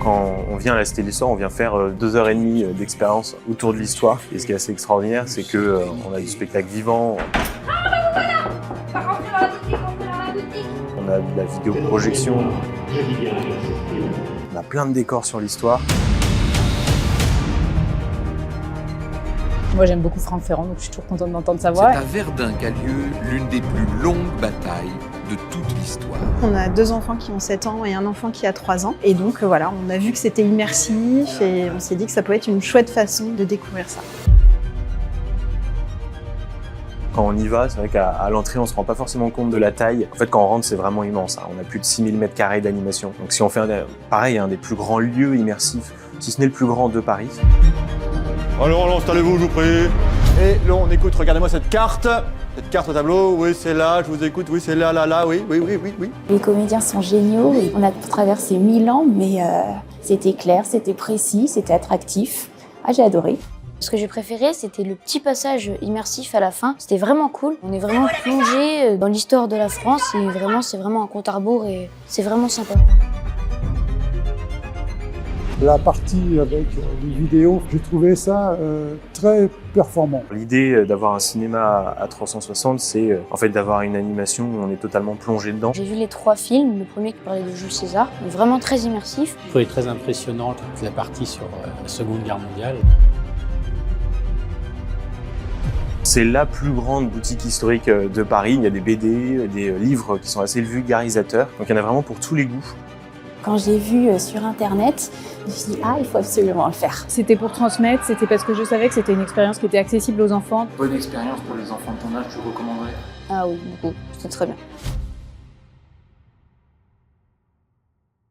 Quand on vient à la Cité de l'Histoire, on vient faire 2h30 d'expérience autour de l'histoire. Et ce qui est assez extraordinaire, c'est que on a du spectacle vivant. On a de la vidéoprojection. On a plein de décors sur l'histoire. Moi j'aime beaucoup Franck Ferrand, donc je suis toujours contente d'entendre sa voix. C'est à Verdun qu'a lieu l'une des plus longues batailles de toute l'histoire. On a 2 enfants qui ont 7 ans et un enfant qui a 3 ans. Et donc voilà, on a vu que c'était immersif et on s'est dit que ça pouvait être une chouette façon de découvrir ça. Quand on y va, c'est vrai qu'à l'entrée, on se rend pas forcément compte de la taille. En fait, quand on rentre, c'est vraiment immense. On a plus de 6000 m² d'animation. Donc si on fait pareil, un des plus grands lieux immersifs, si ce n'est le plus grand de Paris. Alors, installez-vous, je vous prie. Et là, on écoute, regardez-moi cette carte au tableau, oui, c'est là, je vous écoute, oui, c'est là, oui. Les comédiens sont géniaux, on a traversé 1000 ans, mais c'était clair, c'était précis, c'était attractif. Ah, j'ai adoré. Ce que j'ai préféré, c'était le petit passage immersif à la fin. C'était vraiment cool. On est vraiment plongé dans l'histoire de la France et vraiment, c'est vraiment un compte à rebours et c'est vraiment sympa. La partie avec les vidéos, j'ai trouvé ça très performant. L'idée d'avoir un cinéma à 360, c'est en fait d'avoir une animation où on est totalement plongé dedans. J'ai vu les 3 films, le premier qui parlait de Jules César, vraiment très immersif. Je trouvais très impressionnante toute la partie sur la Seconde Guerre mondiale. C'est la plus grande boutique historique de Paris. Il y a des BD, des livres qui sont assez vulgarisateurs. Donc il y en a vraiment pour tous les goûts. Quand j'ai vu sur internet, je me suis dit « Ah, il faut absolument le faire ». C'était pour transmettre, c'était parce que je savais que c'était une expérience qui était accessible aux enfants. Bonne expérience pour les enfants de ton âge, tu recommanderais? Ah oui, beaucoup, c'était très bien.